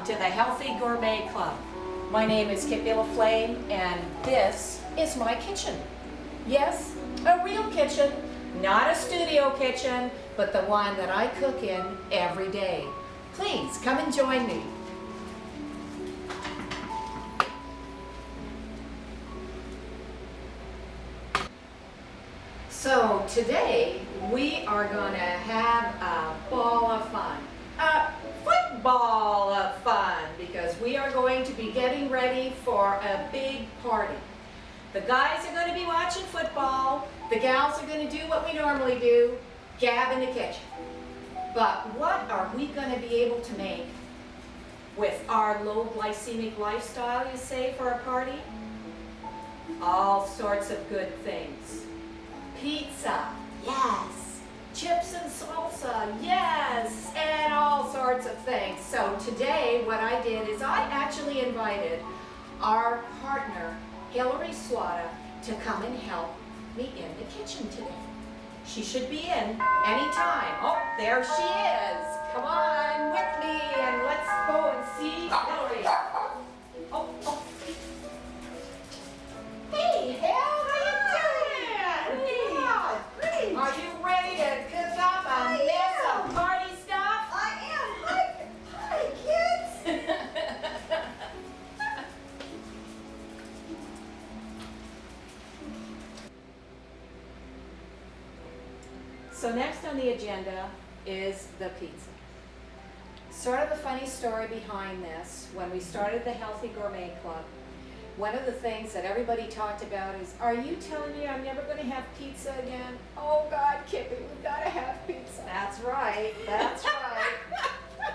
to the Healthy Gourmet Club. My name is Kippy and this is my kitchen. Yes, a real kitchen, not a studio kitchen, but the one that I cook in every day. Please come and join me. So today we are going to have a ball of fun, a football of fun, because we are going to be getting ready for a big party. The guys are going to be watching football, the gals are going to do what we normally do, gab in the kitchen. But what are we going to be able to make with our low glycemic lifestyle, you say, for a party? All sorts of good things. Pizza, yes. Chips and salsa, yes. And all sorts of things. So today what I did is I actually invited our partner, Hillary Swada, to come and help me in the kitchen today. She should be in any time. Oh, there she is. Come on with me and let's go and see Hillary. Oh. Hey, Hal, how you doing? Hey. Are you ready to cook up a mess of party stuff? I am. Hi, kids. So next on the agenda is the pizza. Sort of a funny story behind this. When we started the Healthy Gourmet Club, one of the things that everybody talked about is, are you telling me I'm never going to have pizza again? Oh God, Kippy, we've got to have pizza. That's right. That's right.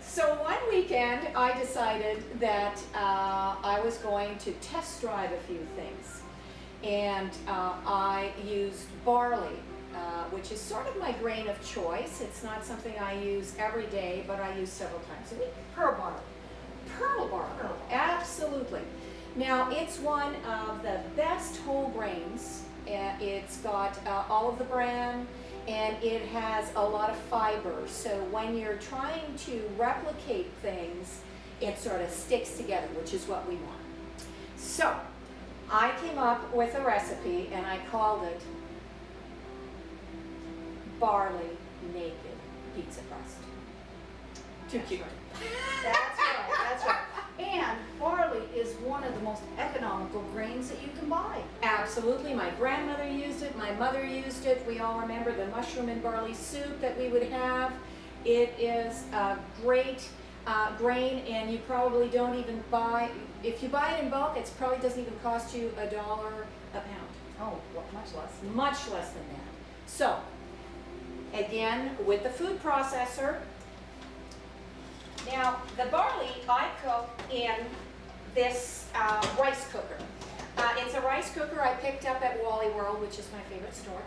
So one weekend I decided that I was going to test drive a few things. And I used barley, which is sort of my grain of choice. It's not something I use every day, but I use several times a week. Pearl barley. Pearl barley, absolutely. Now, it's one of the best whole grains. It's got all of the bran, and it has a lot of fiber. So when you're trying to replicate things, it sort of sticks together, which is what we want. So I came up with a recipe, and I called it Barley Naked Pizza Crust. Too cute. That's right. That's right. And barley is one of the most economical grains that you can buy. Absolutely. My grandmother used it. My mother used it. We all remember the mushroom and barley soup that we would have. It is a great grain, and you probably don't even buy, if you buy it in bulk, it probably doesn't even cost you $1 a pound. Oh, well, much less. Much less than that. So, again, with the food processor. Now, the barley I cook in this rice cooker. It's a rice cooker I picked up at Wally World, which is my favorite store.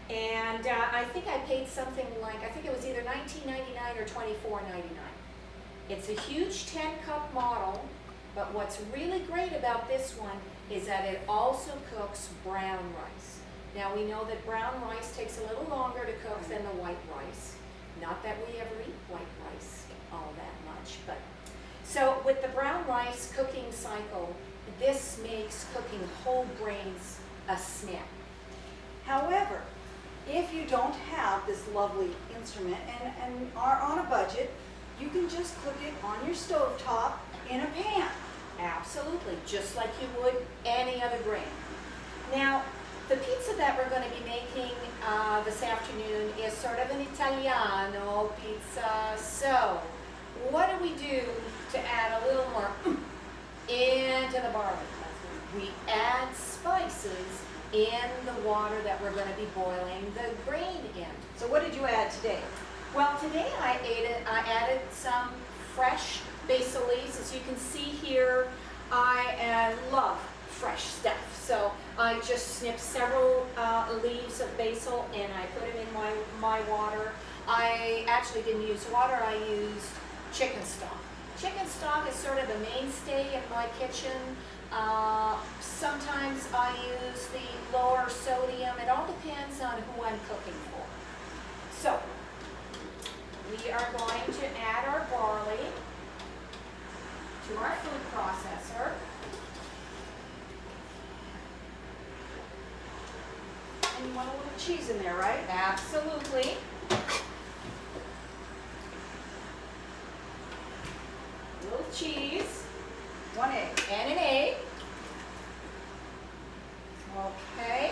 And I think I paid something like, I think it was either $19.99 or $24.99. It's a huge 10-cup model, but what's really great about this one is that it also cooks brown rice. Now, we know that brown rice takes a little longer to cook than the white rice. Not that we ever eat white rice all that much, but so with the brown rice cooking cycle, this makes cooking whole grains a snap. However, if you don't have this lovely instrument and are on a budget, you can just cook it on your stovetop in a pan. Absolutely, just like you would any other grain. Now, the pizza that we're going to be making this afternoon is sort of an Italiano pizza. So, what do we do to add a little more into the barley? We add spices in the water that we're going to be boiling the grain in. So what did you add today? Well, today I added some fresh basil leaves. As you can see here, I love fresh stuff. So I just snipped several leaves of basil and I put them in my water. I actually didn't use water, I used chicken stock. Chicken stock is sort of a mainstay in my kitchen. Sometimes I use the lower sodium. It all depends on who I'm cooking for. So we are going to add our barley. to our food processor. And you want a little cheese in there, right? Absolutely. Little cheese 1 egg. and an egg. Okay.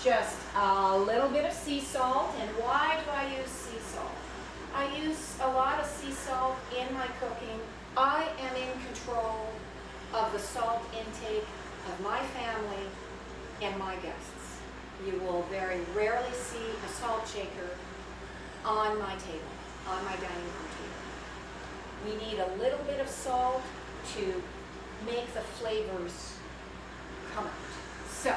Just a little bit of sea salt. And why do I use sea salt? I use a lot of sea salt in my cooking. I am in control of the salt intake of my family and my guests. You will very rarely see a salt shaker on my table, on my dining room table. We need a little bit of salt to make the flavors come out. So,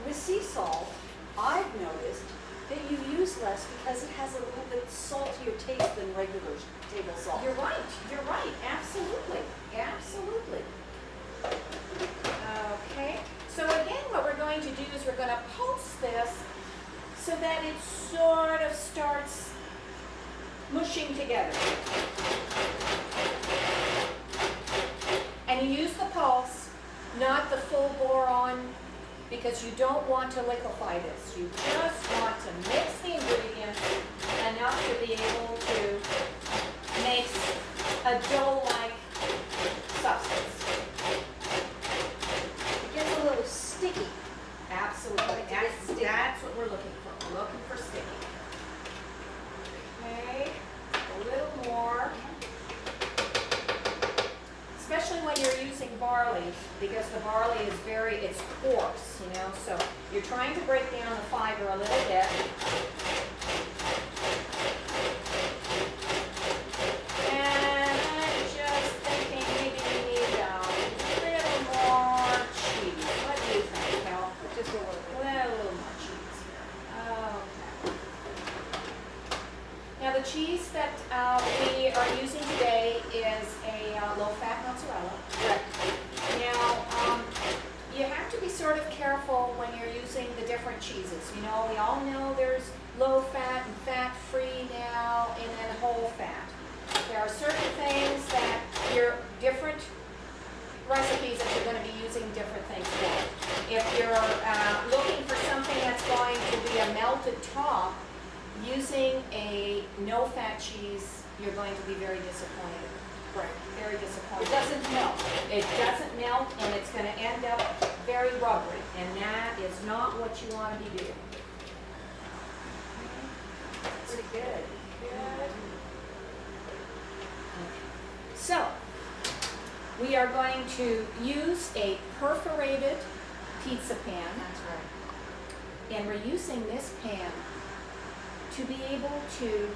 With sea salt, I've noticed that you use less because it has a little bit saltier taste than regular table salt. you're right, absolutely, absolutely. Okay, so again, what we're going to do is we're going to pulse this so that it sort of starts mushing together. And you use the pulse, not the full bore on, because you don't want to liquefy this. You just want to mix the ingredients enough to be able to make a dough-like substance. It gets a little sticky. Absolutely. Like to get sticky. That's what we're looking for. We're looking for sticky. Okay, a little more. Especially when you're using barley, because the barley is it's coarse, you know, so you're trying to break down the fiber a little bit. And I'm just thinking maybe we need a little more cheese. What do you think, Cal? Just a little bit. Well, a little more cheese here. Okay. Now the cheese that we are using today is a low-fat mozzarella. Right. Now, you have to be sort of careful when you're using the different cheeses. You know, we all know there's low-fat and fat-free now, and then whole-fat. There are certain things that your different recipes that you're going to be using different things for. If you're looking for something that's going to be a melted top, using a no-fat cheese, you're going to be very disappointed. Right. Very disappointed. It doesn't melt. It doesn't melt, and it's going to end up very rubbery, and that is not what you want to be doing. Pretty good. Good. So, we are going to use a perforated pizza pan, That's right. and we're using this pan to be able to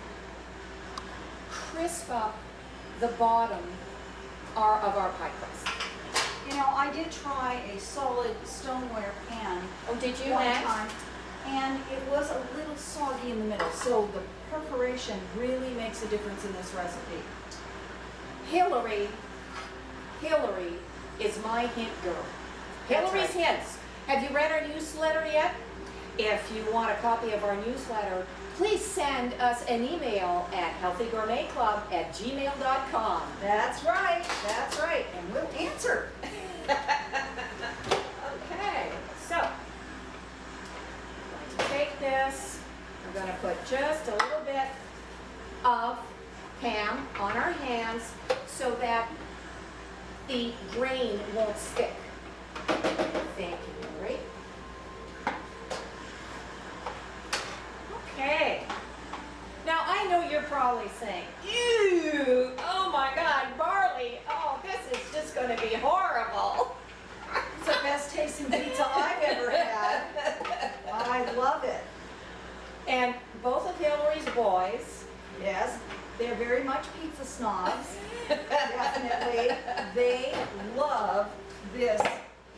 crisp up the bottom of our pie crust. You know, I did try a solid stoneware pan Oh, did you, one Max? time, and it was a little soggy in the middle, so the perforation really makes a difference in this recipe. Hillary is my hint girl. That's Hillary's right. hints. Have you read our newsletter yet? If you want a copy of our newsletter, please send us an email at healthygourmetclub@gmail.com. That's right, and we'll answer. Okay, so I'm going to take this. We're going to put just a little bit of Pam on our hands so that the grain won't stick. Thank you, Lori. Okay. Now I know you're probably saying, ew, oh my God, barley, oh, this is just going to be horrible. It's the best tasting pizza I've ever had. I love it. And both of Hillary's boys, Yes, they're very much pizza snobs. Definitely. They love this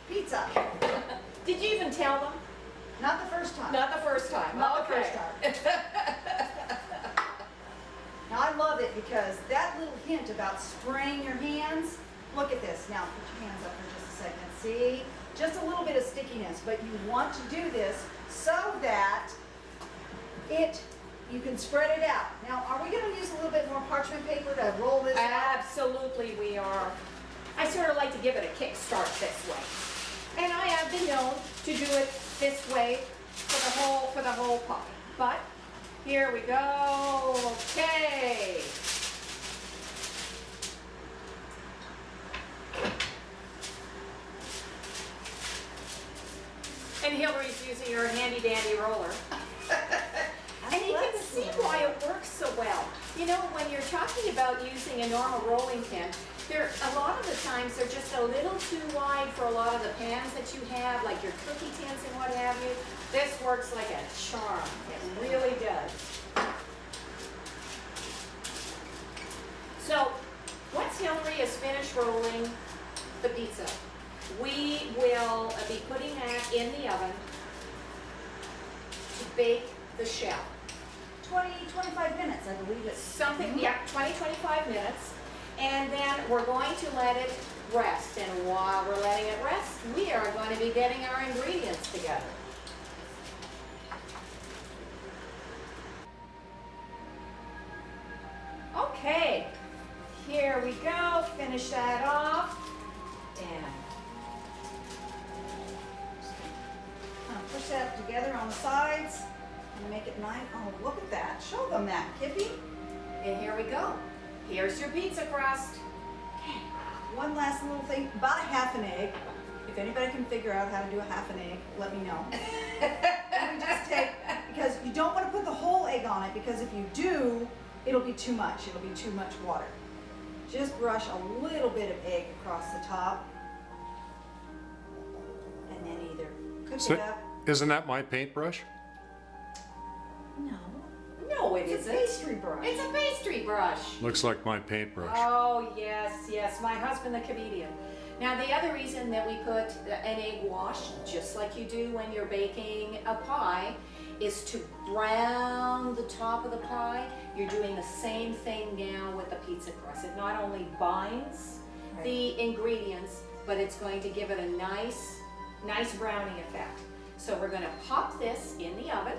pizza. did you even tell them? Not the first time. Not the first time. Not the Okay. first time. Now I love it because that little hint about spraying your hands, look at this. Now put your hands up for just a second. See? Just a little bit of stickiness, but you want to do this so that it you can spread it out. Now, are we gonna use a little bit more parchment paper to roll this out? Absolutely we are. I sort of like to give it a kickstart this way. And I have been known to do it this way for the whole pie. But here we go. Okay. And Hillary's using her handy dandy roller. And you can see why it works so well. You know, when you're talking about using a normal rolling pin, a lot of the times they're just a little too wide for a lot of the pans that you have, like your cookie tins and what have you. This works like a charm. It really does. So, once Hillary is finished rolling the pizza, we will be putting that in the oven to bake the shell. 20-25 minutes, I believe it's. Something, yeah, 20-25 minutes. And then we're going to let it rest. And while we're letting it rest, we are going to be getting our ingredients together. Okay, here we go. Finish that off. And Push that together on the sides and make it nice. Oh, look at that. Show them that, Kippy. And here we go. Here's your pizza crust. Okay. One last little thing, about a half an egg. If anybody can figure out how to do a half an egg, let me know. And we just take, because you don't want to put the whole egg on it, because if you do, it'll be too much. It'll be too much water. Just brush a little bit of egg across the top. And then either cook it up. Isn't that my paintbrush? No. No, it It's a isn't. pastry brush. It's a pastry brush. Looks like my paintbrush. Oh, yes, yes, my husband, the comedian. Now, the other reason that we put an egg wash, just like you do when you're baking a pie, is to brown the top of the pie. You're doing the same thing now with the pizza crust. It not only binds the ingredients, but it's going to give it a nice browning effect. So we're going to pop this in the oven